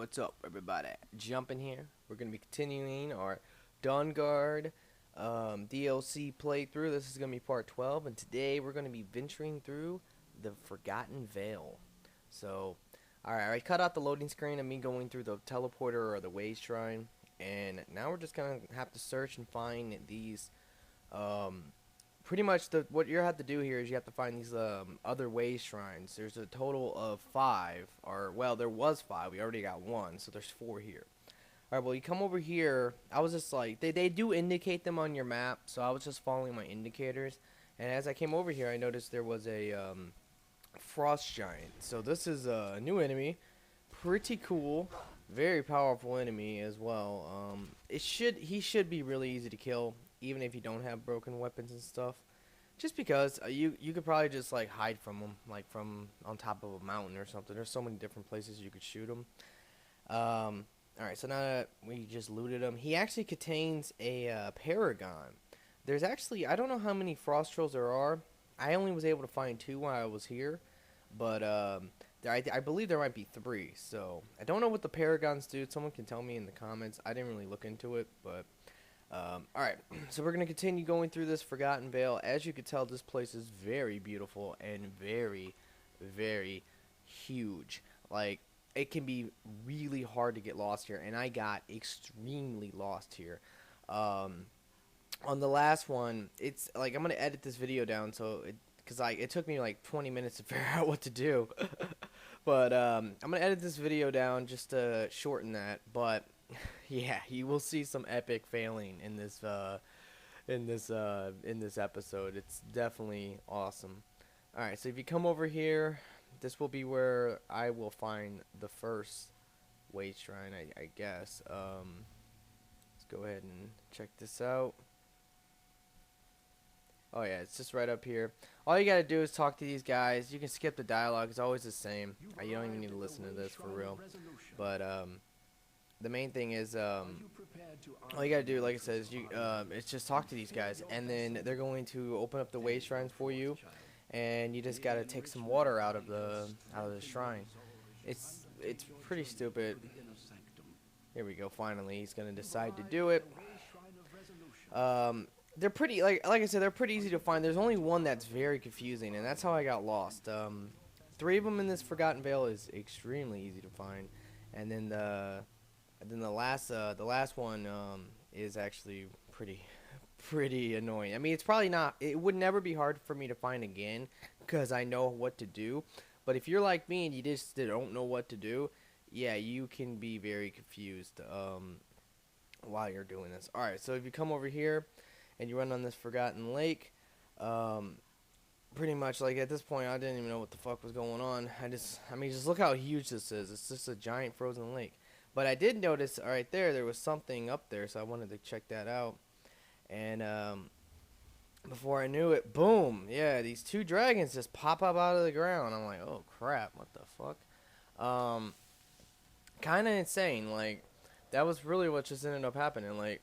what's up, everybody? Jumping here. We're going to be continuing our DAWNGUARD DLC playthrough. This is going to be part 12, and today we're going to be venturing through the Forgotten Vale. So, alright, I cut out the loading screen of me going through the teleporter or the way shrine, and now we're just going to have to search and find these, pretty much what you have to do here is you have to find these other way shrines. There's a total of 5, or well, there was 5. We already got 1, so there's 4 here. Alright, well, you come over here. I was just like, they do indicate them on your map, so I was just following my indicators. And as I came over here, I noticed there was a frost giant. So this is a new enemy, pretty cool, very powerful enemy as well. He should be really easy to kill, even if you don't have broken weapons and stuff. Just because you could probably just like hide from him, like from on top of a mountain or something. There's so many different places you could shoot him. Alright, so now that we just looted him, he actually contains a paragon. There's actually, I don't know how many frost trolls there are. I only was able to find 2 while I was here, but I believe there might be 3. So I don't know what the paragons do. Someone can tell me in the comments. I didn't really look into it, but alright, so we're going to continue going through this Forgotten Vale. As you can tell, this place is very beautiful and very, very huge. Like, it can be really hard to get lost here, and I got extremely lost here. On the last one, it's like, I'm going to edit this video down, so because it took me like 20 minutes to figure out what to do. But I'm going to edit this video down just to shorten that, but yeah, you will see some epic failing in this episode. It's definitely awesome. All right, so if you come over here, this will be where I will find the first way shrine, I guess. Let's go ahead and check this out. Oh yeah, it's just right up here. All you gotta do is talk to these guys. You can skip the dialogue; it's always the same. You don't even need to listen to this for real. But the main thing is, all you gotta do, like it says, it's just talk to these guys, and then they're going to open up the way shrines for you, and you just gotta take some water out of the shrine. It's pretty stupid. Here we go. Finally, he's gonna decide to do it. They're pretty, like I said, they're pretty easy to find. There's only one that's very confusing, and that's how I got lost. 3 of them in this Forgotten Vale is extremely easy to find, and then the last one is actually pretty annoying. I mean, it's probably not. It would never be hard for me to find again because I know what to do. But if you're like me and you just don't know what to do, yeah, you can be very confused while you're doing this. All right, so if you come over here and you run on this Forgotten Lake, pretty much, like, at this point, I didn't even know what the fuck was going on. I mean, just look how huge this is. It's just a giant frozen lake. But I did notice right there was something up there, so I wanted to check that out. And before I knew it, boom, yeah, these 2 dragons just pop up out of the ground. I'm like, oh crap, what the fuck? Kind of insane. Like, that was really what just ended up happening. Like,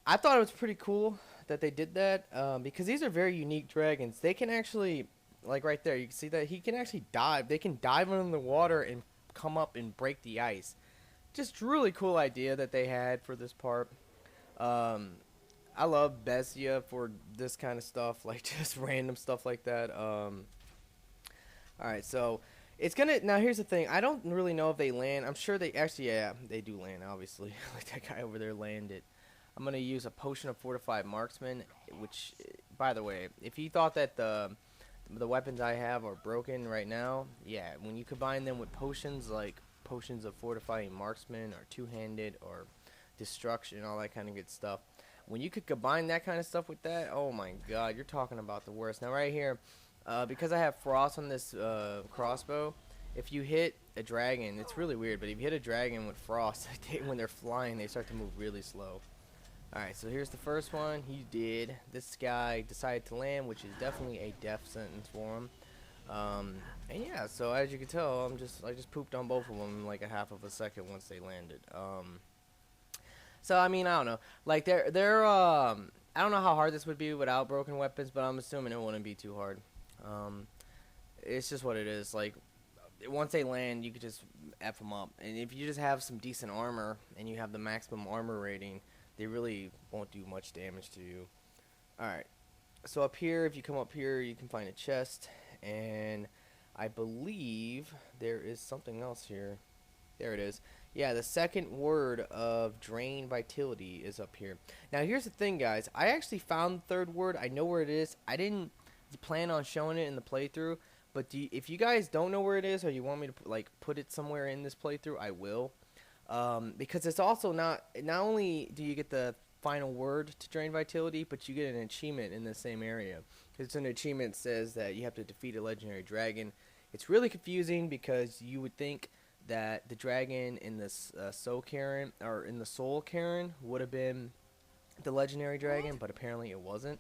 I thought it was pretty cool that they did that, because these are very unique dragons. They can actually, like right there, you can see that he can actually dive. They can dive under the water and come up and break the ice. Just really cool idea that they had for this part. I love Bestia for this kind of stuff, like just random stuff like that. Alright, so it's gonna, now here's the thing, I don't really know if they land. I'm sure they actually, yeah, they do land, obviously. Like that guy over there landed. I'm going to use a potion of fortified marksman, which, by the way, if you thought that the weapons I have are broken right now, yeah, when you combine them with potions, like potions of fortifying marksman or two-handed or destruction, all that kind of good stuff, when you could combine that kind of stuff with that, oh my god, you're talking about the worst. Now right here, because I have frost on this crossbow, if you hit a dragon, it's really weird, but if you hit a dragon with frost, when they're flying, they start to move really slow. Alright, so here's the first one. He did. This guy decided to land, which is definitely a death sentence for him. And yeah, so as you can tell, I just pooped on both of them in like a half of a second once they landed. So I mean, I don't know. Like I don't know how hard this would be without broken weapons, but I'm assuming it wouldn't be too hard. It's just what it is. Like, once they land, you could just F them up. And if you just have some decent armor and you have the maximum armor rating, they really won't do much damage to you. Alright, so up here, if you come up here, you can find a chest. And I believe there is something else here. There it is. Yeah, the second word of Drain Vitality is up here. Now, here's the thing, guys. I actually found the third word. I know where it is. I didn't plan on showing it in the playthrough. But if you guys don't know where it is, or you want me to like put it somewhere in this playthrough, I will. Because it's also not only do you get the final word to Drain Vitality, but you get an achievement in the same area. It's an achievement that says that you have to defeat a legendary dragon. It's really confusing because you would think that the dragon in this Soul Cairn, or in the Soul Cairn, would have been the legendary dragon, but apparently it wasn't.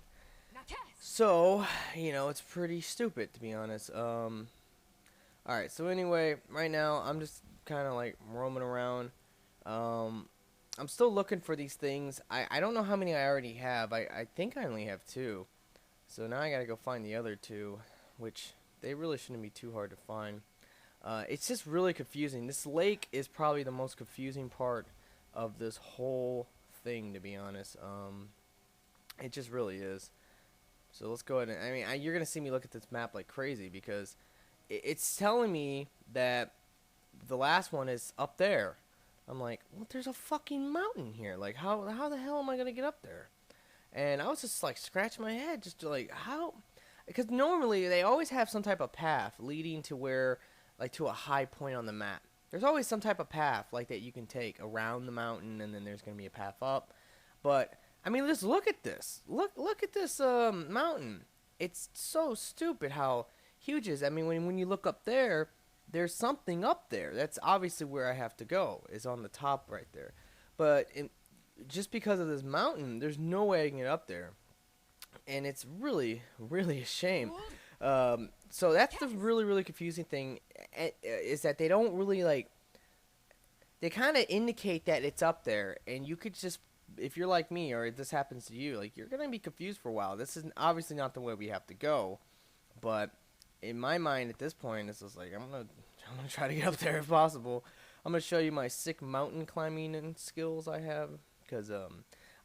So, you know, it's pretty stupid, to be honest. Alright, so anyway, right now, I'm just kind of like roaming around. I'm still looking for these things. I don't know how many I already have. I think I only have 2. So now I gotta go find the other 2, which they really shouldn't be too hard to find. It's just really confusing. This lake is probably the most confusing part of this whole thing, to be honest. It just really is. So let's go ahead and, I mean, you're going to see me look at this map like crazy because it's telling me that the last one is up there. I'm like, well, there's a fucking mountain here. Like, how the hell am I going to get up there? And I was just like scratching my head just to like, how? Because normally they always have some type of path leading to where, like, to a high point on the map. There's always some type of path like that you can take around the mountain, and then there's going to be a path up. But I mean, just look at this. Look at this mountain. It's so stupid how huge it is. I mean, when you look up there, there's something up there. That's obviously where I have to go. Is on the top right there. But just because of this mountain, there's no way I can get up there. And it's really, really a shame. So that's the really confusing thing, is that they don't really, like, they kind of indicate that it's up there, and you could just, if you're like me, or if this happens to you, like, you're going to be confused for a while. This is obviously not the way we have to go, but in my mind at this point, it's just like, I'm gonna try to get up there if possible. I'm going to show you my sick mountain climbing and skills I have, because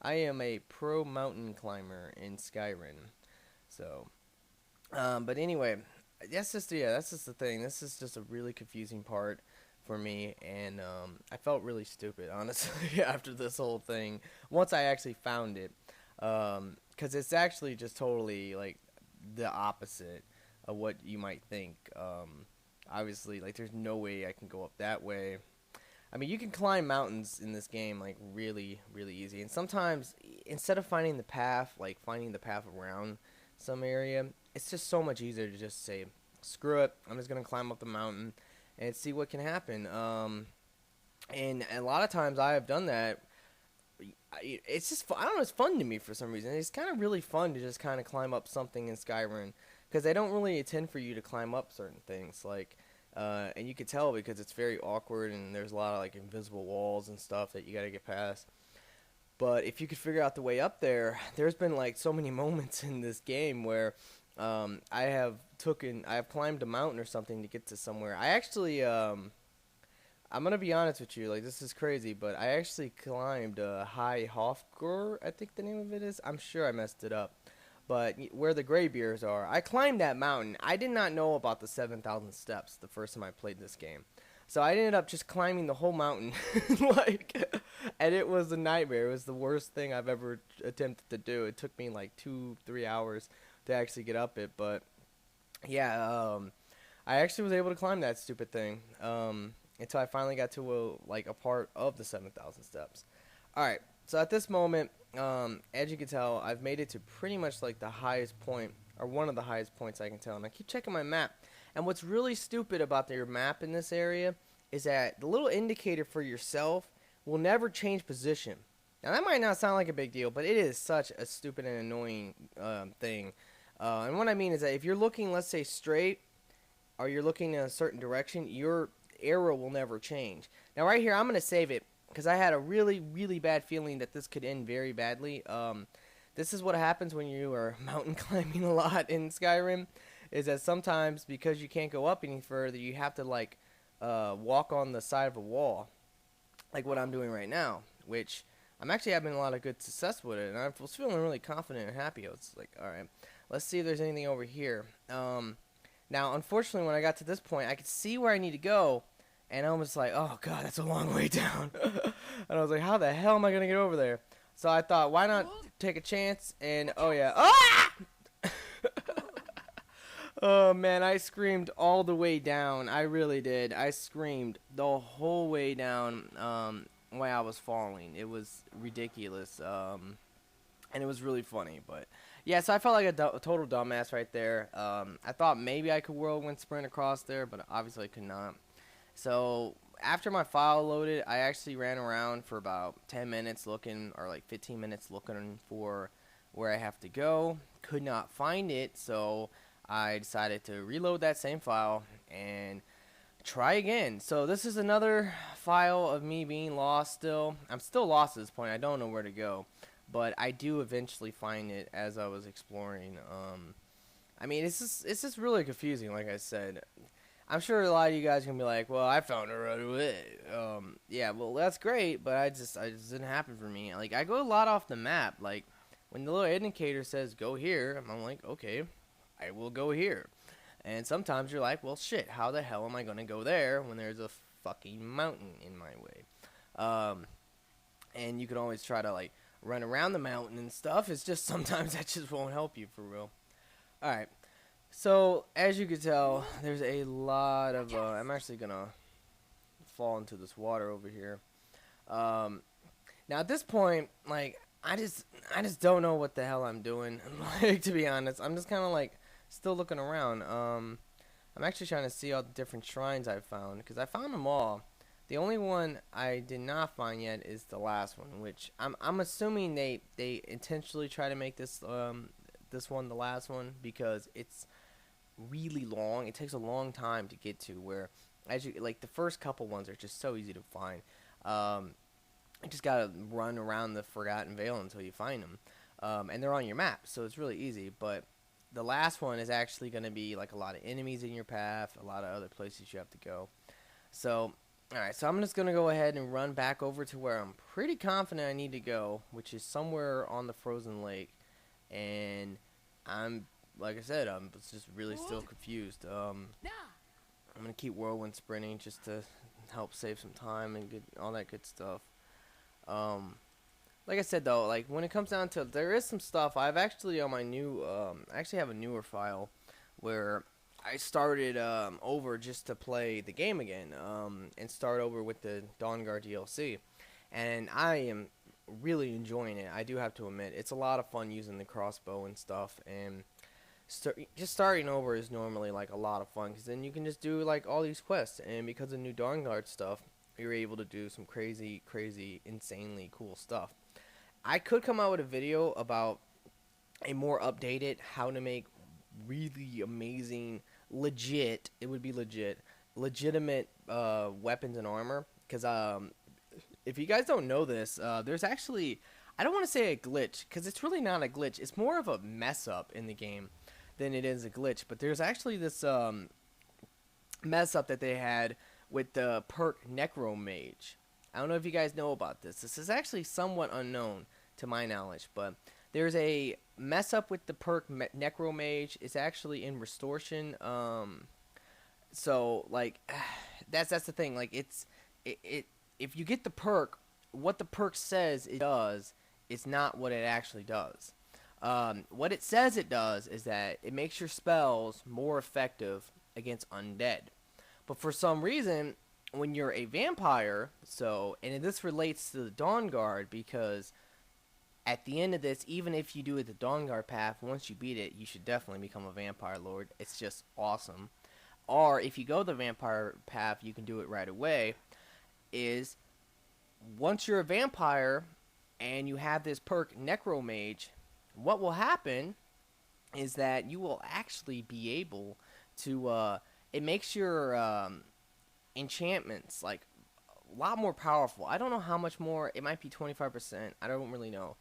I am a pro mountain climber in Skyrim. So, but anyway, that's just the thing. This is just a really confusing part for me, and I felt really stupid, honestly, after this whole thing, once I actually found it, because it's actually just totally, like, the opposite of what you might think. Obviously, like, there's no way I can go up that way. I mean, you can climb mountains in this game, like, really, really easy, and sometimes, instead of finding the path, like, finding the path around some area, it's just so much easier to just say, screw it, I'm just going to climb up the mountain and see what can happen. And a lot of times I have done that. It's just, I don't know, it's fun to me for some reason. It's kind of really fun to just kind of climb up something in Skyrim, because they don't really intend for you to climb up certain things, like, and you can tell because it's very awkward, and there's a lot of, like, invisible walls and stuff that you got to get past. But if you could figure out the way up there, there's been, like, so many moments in this game where I have climbed a mountain or something to get to somewhere. I actually, I'm going to be honest with you, like, this is crazy, but I actually climbed High Hofgur, I think the name of it is. I'm sure I messed it up. But where the Greybeards are, I climbed that mountain. I did not know about the 7,000 steps the first time I played this game. So I ended up just climbing the whole mountain, like, and it was a nightmare. It was the worst thing I've ever attempted to do. It took me like 2-3 hours to actually get up it, but yeah, I actually was able to climb that stupid thing until I finally got to a part of the 7,000 steps. All right, so at this moment, as you can tell, I've made it to pretty much like the highest point, or one of the highest points I can tell, and I keep checking my map. And what's really stupid about your map in this area is that the little indicator for yourself will never change position. Now, that might not sound like a big deal, but it is such a stupid and annoying thing. And what I mean is that if you're looking, let's say, straight, or you're looking in a certain direction, your arrow will never change. Now, right here, I'm going to save it, because I had a really, really bad feeling that this could end very badly. This is what happens when you are mountain climbing a lot in Skyrim. is that sometimes because you can't go up any further, you have to like walk on the side of a wall, like what I'm doing right now, which I'm actually having a lot of good success with it, and I was feeling really confident and happy. I was like, all right, let's see if there's anything over here. Now, unfortunately, when I got to this point, I could see where I need to go, and I was like, oh god, that's a long way down. And I was like, how the hell am I gonna get over there? So I thought, why not take a chance? And oh yeah, ah! Oh man, I screamed all the way down. I really did. I screamed the whole way down while I was falling. It was ridiculous. And it was really funny. But yeah, so I felt like a total dumbass right there. I thought maybe I could whirlwind sprint across there, but obviously I could not. So after my file loaded, I actually ran around for about 10 minutes looking, or like 15 minutes looking for where I have to go. Could not find it, so I decided to reload that same file and try again. So this is another file of me being lost still. I'm still lost at this point. I don't know where to go, but I do eventually find it as I was exploring. I mean, it's just really confusing, like I said. I'm sure a lot of you guys are going to be like, well, I found it right away. Yeah, well, that's great, but it just didn't happen for me. Like, I go a lot off the map. Like, when the little indicator says go here, I'm like, okay, I will go here. And sometimes you're like, well, shit, how the hell am I going to go there when there's a fucking mountain in my way? And you can always try to, like, run around the mountain and stuff. It's just sometimes that just won't help you for real. Alright. So, as you can tell, there's a lot of, I'm actually gonna fall into this water over here. Now at this point, like, I just don't know what the hell I'm doing, like, to be honest. I'm just kind of, like, still looking around. I'm actually trying to see all the different shrines I've found, because I found them all. The only one I did not find yet is the last one, which I'm assuming they intentionally try to make this, this one the last one, because it's really long. It takes a long time to get to, where as you like the first couple ones are just so easy to find. You just gotta run around the Forgotten Vale until you find them, and they're on your map, so it's really easy. But the last one is actually going to be like a lot of enemies in your path, a lot of other places you have to go. So alright, so I'm just going to go ahead and run back over to where I'm pretty confident I need to go, which is somewhere on the frozen lake. And I'm, like I said, I'm just really still confused. I'm going to keep whirlwind sprinting just to help save some time and get all that good stuff. Like I said, though, like when it comes down to, there is some stuff I've actually on my new, I actually have a newer file where I started over just to play the game again, and start over with the DAWNGUARD DLC, and I am really enjoying it. I do have to admit, it's a lot of fun using the crossbow and stuff, and just starting over is normally like a lot of fun, because then you can just do like all these quests, and because of new DAWNGUARD stuff, you're able to do some crazy, insanely cool stuff. I could come out with a video about a more updated how to make really amazing, legitimate weapons and armor, because if you guys don't know this, there's actually, I don't want to say a glitch, because it's really not a glitch, it's more of a mess up in the game than it is a glitch. But there's actually this mess up that they had with the perk Necromage. I don't know if you guys know about this. This is actually somewhat unknown to my knowledge, but there's a mess up with the perk Necromage. It's actually in Restoration. So like, that's the thing. Like, if you get the perk, what the perk says it does is not what it actually does. What it says it does is that it makes your spells more effective against undead. But for some reason, when you're a vampire, and this relates to the DAWNGUARD, because at the end of this, even if you do it the DAWNGUARD path, once you beat it, you should definitely become a vampire lord. It's just awesome. Or if you go the vampire path, you can do it right away. Is once you're a vampire and you have this perk Necromage, what will happen is that you will actually be able to, it makes your enchantments like a lot more powerful. I don't know how much more. It might be 25%. I don't really know.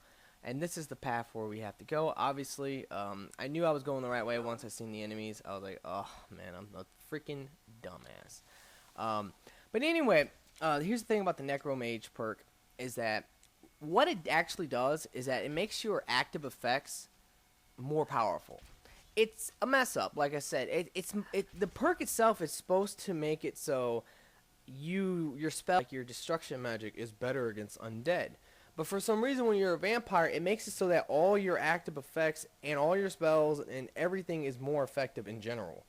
And this is the path where we have to go. Obviously, I knew I was going the right way once I seen the enemies. I was like, oh man, I'm a freaking dumbass. But anyway, here's the thing about the Necromage perk is that what it actually does is that it makes your active effects more powerful. It's a mess up, like I said. The perk itself is supposed to make it so your spell, like your destruction magic, is better against undead. But for some reason, when you're a vampire, it makes it so that all your active effects and all your spells and everything is more effective in general.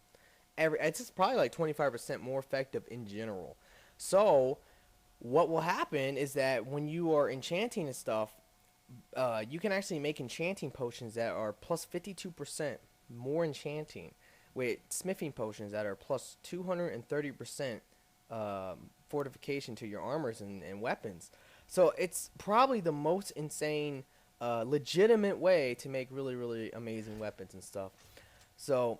It's just probably like 25% more effective in general. So what will happen is that when you are enchanting and stuff, you can actually make enchanting potions that are plus 52% more enchanting, with smithing potions that are plus 230% fortification to your armors and weapons. So it's probably the most insane, legitimate way to make really, really amazing weapons and stuff. So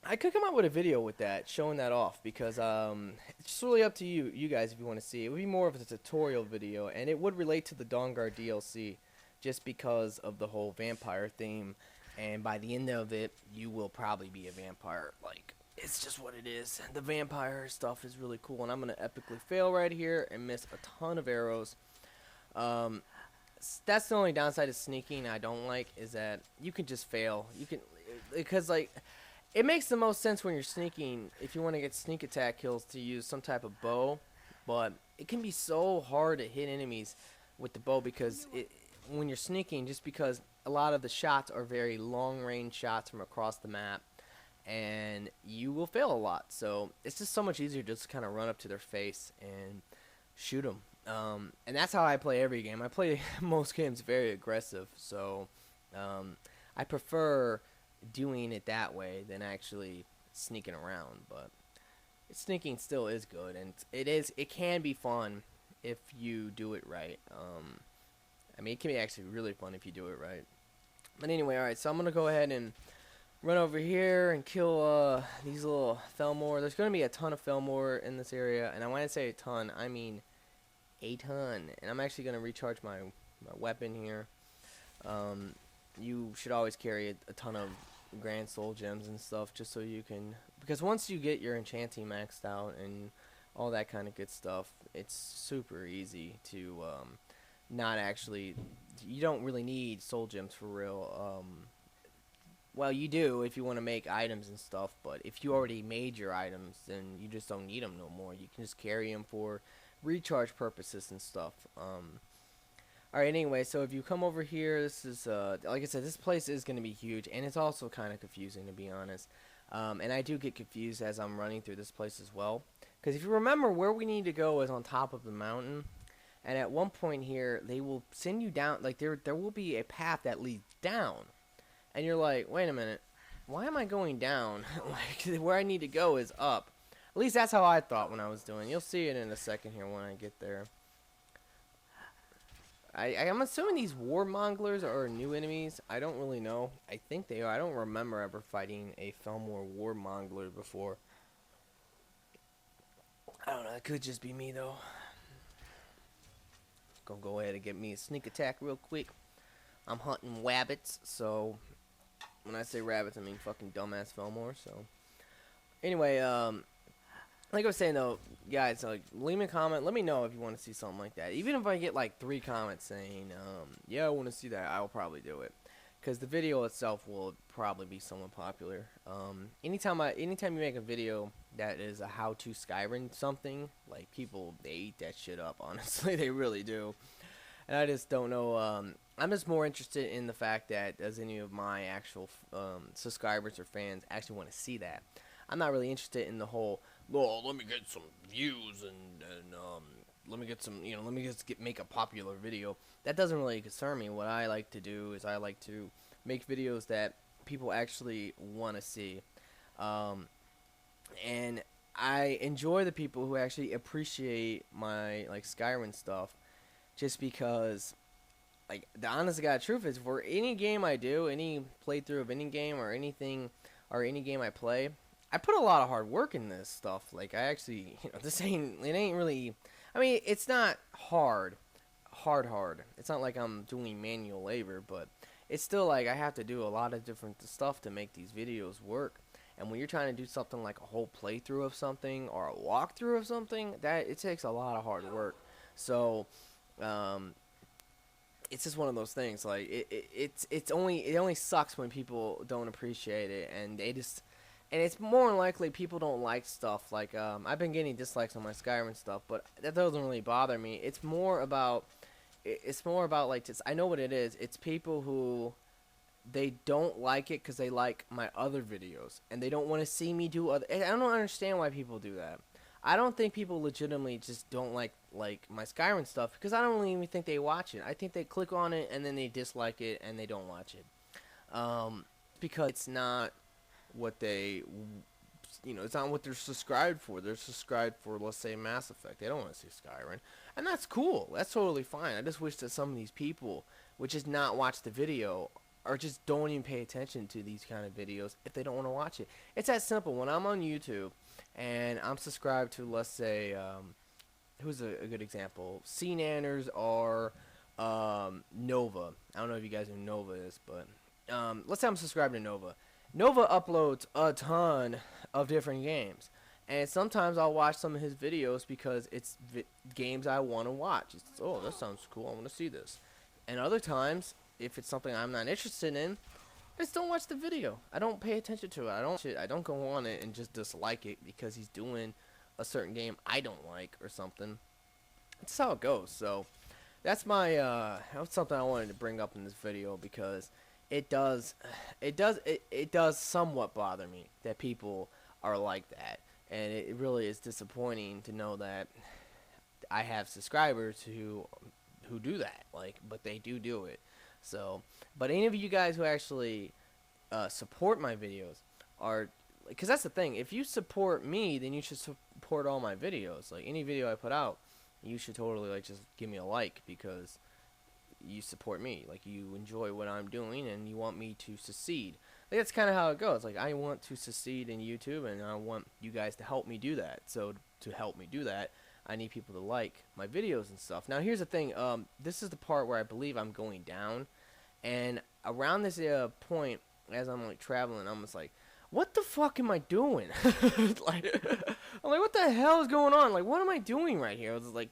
I could come out with a video with that, showing that off, because it's just really up to you guys if you want to see. It would be more of a tutorial video, and it would relate to the DAWNGUARD DLC, just because of the whole vampire theme. And by the end of it, you will probably be a vampire. Like, it's just what it is. The vampire stuff is really cool, and I'm gonna epically fail right here and miss a ton of arrows. That's the only downside of sneaking I don't like, is that you can just fail. You can, because like, it makes the most sense when you're sneaking, if you want to get sneak attack kills, to use some type of bow, but it can be so hard to hit enemies with the bow because when you're sneaking, just because a lot of the shots are very long range shots from across the map, and you will fail a lot. So it's just so much easier just to kind of run up to their face and shoot them. And that's how I play every game. I play most games very aggressive, so I prefer doing it that way than actually sneaking around. But sneaking still is good, and it can be fun if you do it right. I mean, it can be actually really fun if you do it right. But anyway, alright, so I'm going to go ahead and run over here and kill these little Felmore. There's going to be a ton of Felmore in this area, and when I say a ton, I mean a ton. And I'm actually going to recharge my weapon here. You should always carry a ton of Grand Soul Gems and stuff, just so you can, because once you get your enchanting maxed out and all that kind of good stuff, it's super easy to not actually, you don't really need soul gems for real. Well, you do if you want to make items and stuff, but if you already made your items, then you just don't need them no more. You can just carry them for recharge purposes and stuff. Alright, anyway, so if you come over here, this is, like I said, this place is going to be huge, and it's also kind of confusing, to be honest. And I do get confused as I'm running through this place as well. Because if you remember, where we need to go is on top of the mountain. And at one point here, they will send you down, like, there will be a path that leads down. And you're like, wait a minute, why am I going down? Like, where I need to go is up. At least that's how I thought when I was doing it. You'll see it in a second here when I get there. I'm assuming these warmonglers are new enemies. I don't really know. I think they are. I don't remember ever fighting a Felmore warmongler before. I don't know. It could just be me, though. Gonna go ahead and get me a sneak attack real quick. I'm hunting rabbits, so when I say rabbits, I mean fucking dumbass Felmore. So anyway, like I was saying though, guys, like, leave me a comment. Let me know if you want to see something like that. Even if I get like 3 comments saying, yeah, I want to see that, I will probably do it. Because the video itself will probably be somewhat popular. Anytime you make a video that is a how-to Skyrim something, like, people, they eat that shit up, honestly. They really do. And I just don't know, I'm just more interested in the fact that does any of my actual subscribers or fans actually want to see that. I'm not really interested in the whole, well, let me get some views and let me get some, let me just make a popular video. That doesn't really concern me. What I like to do is I like to make videos that people actually want to see. And I enjoy the people who actually appreciate my, like, Skyrim stuff, just because, like, the honest to God truth is, for any game I do, any playthrough of any game or anything, or any game I play, I put a lot of hard work in this stuff. Like, I actually, it ain't really, I mean, it's not hard hard. It's not like I'm doing manual labor, but it's still like I have to do a lot of different stuff to make these videos work. And when you're trying to do something like a whole playthrough of something or a walkthrough of something, that it takes a lot of hard work. So, it's just one of those things. Like it only sucks when people don't appreciate it, and and it's more likely people don't like stuff like I've been getting dislikes on my Skyrim stuff, but that doesn't really bother me. It's more about like just I know what it is. It's people who they don't like it because they like my other videos and they don't want to see me do other. I don't understand why people do that. I don't think people legitimately just don't like my Skyrim stuff because I don't even think they watch it. I think they click on it and then they dislike it and they don't watch it, because it's not what they, it's not what they're subscribed for. They're subscribed for, let's say, Mass Effect. They don't want to see Skyrim, and that's cool. That's totally fine. I just wish that some of these people would just not watch the video or just don't even pay attention to these kind of videos if they don't want to watch it. It's that simple. When I'm on YouTube and I'm subscribed to, let's say, who's a good example? CNanners or Nova. I don't know if you guys know who Nova is, but let's say I'm subscribed to Nova. Nova uploads a ton of different games, and sometimes I'll watch some of his videos because it's games I want to watch. Oh, that sounds cool. I want to see this. And other times, if it's something I'm not interested in, I just don't watch the video. I don't pay attention to it. I don't go on it and just dislike it because he's doing a certain game I don't like or something. That's how it goes. So that's that's something I wanted to bring up in this video because it does somewhat bother me that people are like that, and it really is disappointing to know that I have subscribers who do that, but they do it. So, but any of you guys who actually support my videos are, because that's the thing, if you support me, then you should support all my videos. Like any video I put out, you should totally just give me a like because you support me, you enjoy what I'm doing and you want me to succeed. That's kind of how it goes. I want to succeed in YouTube and I want you guys to help me do that. So to help me do that, I need people to like my videos and stuff. Now here's the thing, this is the part where I believe I'm going down, and around this point as I'm traveling, I'm just like, what the fuck am I doing? I'm like, what the hell is going on? What am I doing right here? I was like,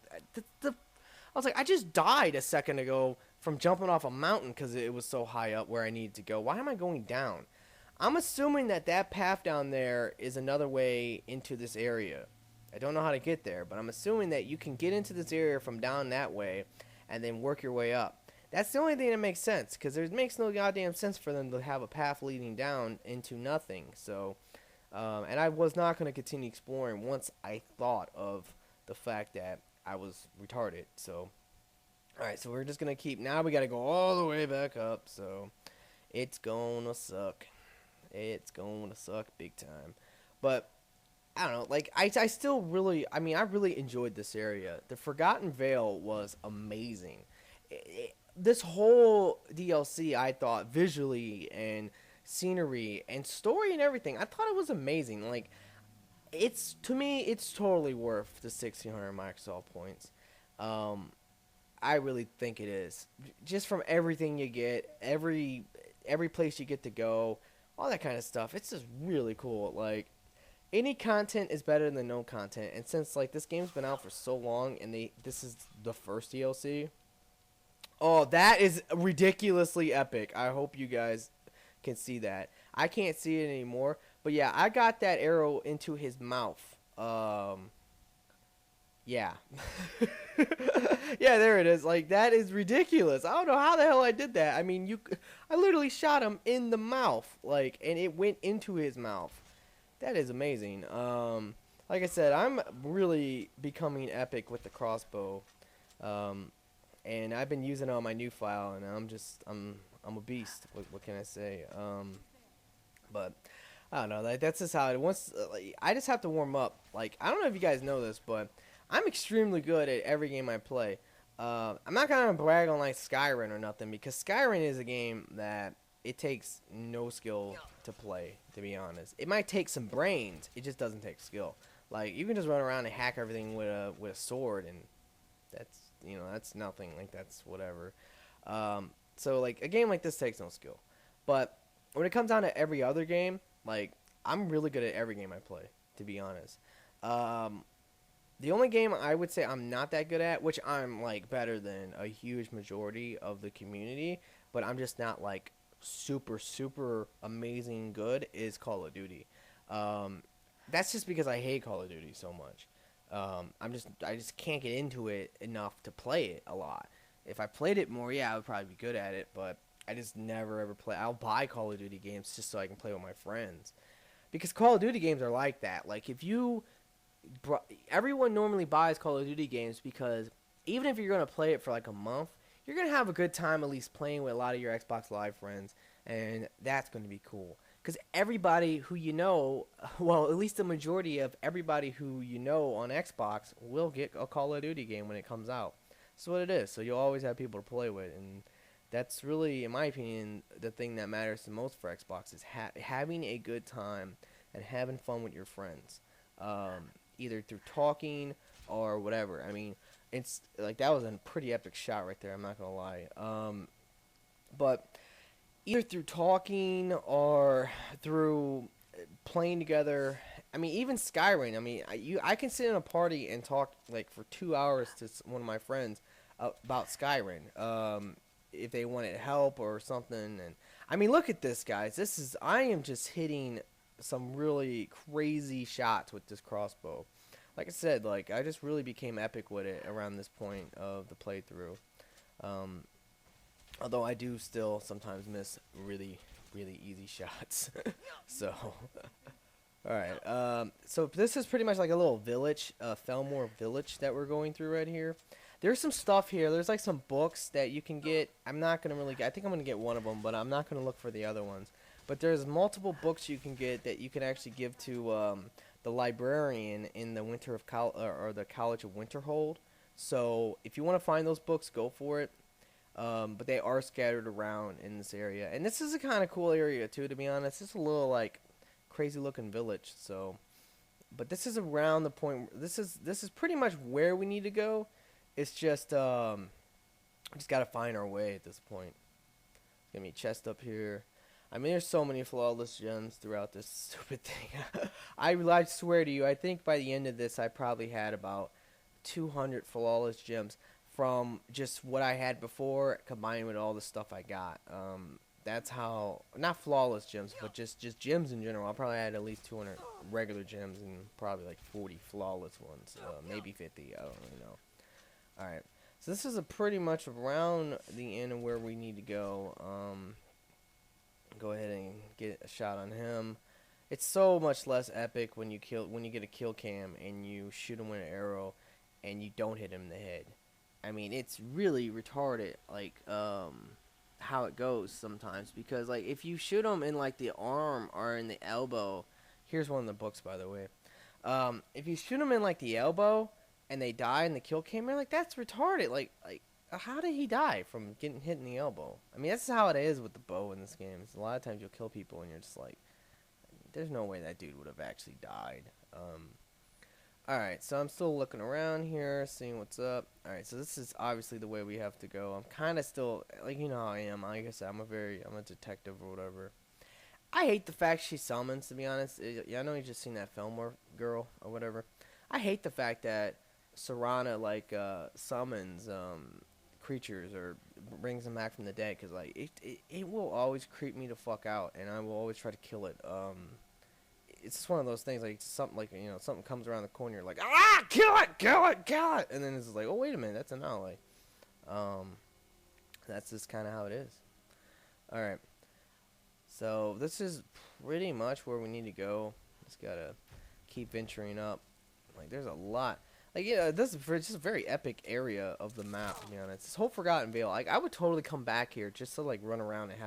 I just died a second ago from jumping off a mountain because it was so high up where I needed to go. Why am I going down? I'm assuming that path down there is another way into this area. I don't know how to get there, but I'm assuming that you can get into this area from down that way and then work your way up. That's the only thing that makes sense, because it makes no goddamn sense for them to have a path leading down into nothing. So, and I was not going to continue exploring once I thought of the fact that I was retarded. So, alright, so we're just going to keep, now we got to go all the way back up, so it's going to suck. It's going to suck big time. But I don't know, I still really, I really enjoyed this area. The Forgotten Vale was amazing. This whole DLC, I thought, visually and scenery and story and everything, I thought it was amazing. To me, it's totally worth the 1,600 Microsoft points. I really think it is. Just from everything you get, every place you get to go, all that kind of stuff. It's just really cool. Any content is better than no content. And since this game's been out for so long, and this is the first DLC. Oh, that is ridiculously epic. I hope you guys can see that. I can't see it anymore. But yeah, I got that arrow into his mouth. Yeah. Yeah, there it is. That is ridiculous. I don't know how the hell I did that. I literally shot him in the mouth. And it went into his mouth. That is amazing. Like I said, I'm really becoming epic with the crossbow. And I've been using it on my new file, and I'm a beast. What can I say? But I don't know. That's just how it. I just have to warm up. I don't know if you guys know this, but I'm extremely good at every game I play. I'm not gonna brag on Skyrim or nothing, because Skyrim is a game that it takes no skill to play. To be honest, it might take some brains. It just doesn't take skill. You can just run around and hack everything with a sword, and you know, that's nothing. Like, that's whatever. So like a game like this takes no skill, but when it comes down to every other game, like I'm really good at every game I play, to be honest. Um, the only game I would say I'm not that good at, which I'm like better than a huge majority of the community, but I'm just not like super amazing good, is Call of Duty. Um, that's just because I hate Call of Duty so much. I just can't get into it enough to play it a lot. If I played it more, yeah, I would probably be good at it, but I just never ever play. I'll buy Call of Duty games just so I can play with my friends. Because Call of Duty games are like that. Like if you everyone normally buys Call of Duty games because even if you're going to play it for like a month, you're going to have a good time at least playing with a lot of your Xbox Live friends, and that's going to be cool. Because everybody who you know, well, at least the majority of everybody who you know on Xbox will get a Call of Duty game when it comes out. That's what it is. So you'll always have people to play with, and that's really, in my opinion, the thing that matters the most for Xbox is having a good time and having fun with your friends. Either through talking or whatever. I mean, it's like that was a pretty epic shot right there. I'm not gonna lie. But either through talking or through playing together. I mean, even Skyrim. I mean, I can sit in a party and talk like for 2 hours to one of my friends about Skyrim. If they wanted help or something, and I mean, look at this, guys. I am just hitting some really crazy shots with this crossbow. Like I said, like I just really became epic with it around this point of the playthrough. Although I do still sometimes miss really easy shots. So, all right. So this is pretty much like a little village, Felmore village that we're going through right here. There's some stuff here. There's like some books that you can get. I'm not gonna really. I think I'm gonna get one of them, but I'm not gonna look for the other ones. But there's multiple books you can get that you can actually give to the librarian in the or the College of Winterhold. So if you want to find those books, go for it. But they are scattered around in this area, and this is a kind of cool area too. To be honest, it's a little like crazy looking village. So, but this is around the point. This is pretty much where we need to go. It's just we just gotta find our way at this point. There's gonna be a chest up here. I mean, there's so many flawless gems throughout this stupid thing. I swear to you, I think by the end of this, I probably had about 200 flawless gems from just what I had before, combined with all the stuff I got. That's how, not flawless gems, but just gems in general. I probably had at least 200 regular gems and probably like 40 flawless ones, maybe 50. I don't really know. All right, so this is pretty much around the end of where we need to go. Go ahead and get a shot on him. It's so much less epic when you get a kill cam and you shoot him with an arrow and you don't hit him in the head. I mean, it's really retarded, like how it goes sometimes, because like if you shoot him in like the arm or in the elbow, here's one of the books, by the way. If you shoot him in like the elbow and they die in the kill cam, you're like, that's retarded. Like how did he die from getting hit in the elbow? I mean, that's how it is with the bow in this game. A lot of times you'll kill people and you're just like, there's no way that dude would have actually died. Alright, so I'm still looking around here, seeing what's up. Alright, so this is obviously the way we have to go. I'm kind of still, like, you know how I am. Like I said, I'm a detective or whatever. I hate the fact she summons, to be honest. Yeah, I know you just seen that Felmore girl or whatever. I hate the fact that Serana, like, summons, creatures or brings them back from the dead, because like it will always creep me the fuck out, and I will always try to kill it. It's just one of those things, like something, like, you know, something comes around the corner, you're like, ah, kill it, and then it's like, oh, wait a minute, that's an ally. That's just kind of how it is. All right, so this is pretty much where we need to go. Just gotta keep venturing up. Like, there's a lot. Like, yeah, this is just a very epic area of the map, to be honest. This whole Forgotten Vale, like, I would totally come back here just to, like, run around and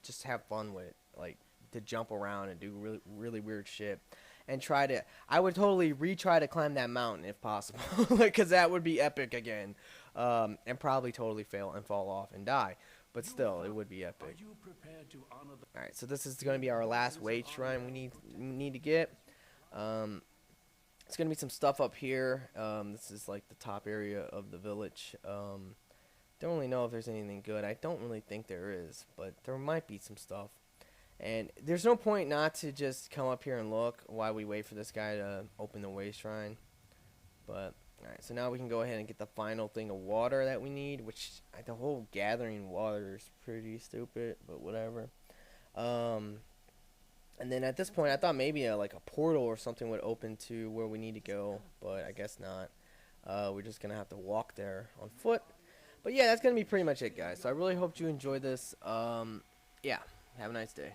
just have fun with it. Like, to jump around and do really weird shit. And I would totally retry to climb that mountain if possible. Like, because that would be epic again. And probably totally fail and fall off and die. But still, it would be epic. Alright, so this is going to be our last wage shrine we need to get. It's gonna be some stuff up here. This is like the top area of the village. Don't really know if there's anything good. I don't really think there is, but there might be some stuff. And there's no point not to just come up here and look while we wait for this guy to open the way shrine. But alright, so now we can go ahead and get the final thing of water that we need, which the whole gathering water is pretty stupid, but whatever. And then at this point, I thought maybe like a portal or something would open to where we need to go, but I guess not. We're just gonna have to walk there on foot. But yeah, that's gonna be pretty much it, guys. So I really hope you enjoyed this. Yeah, have a nice day.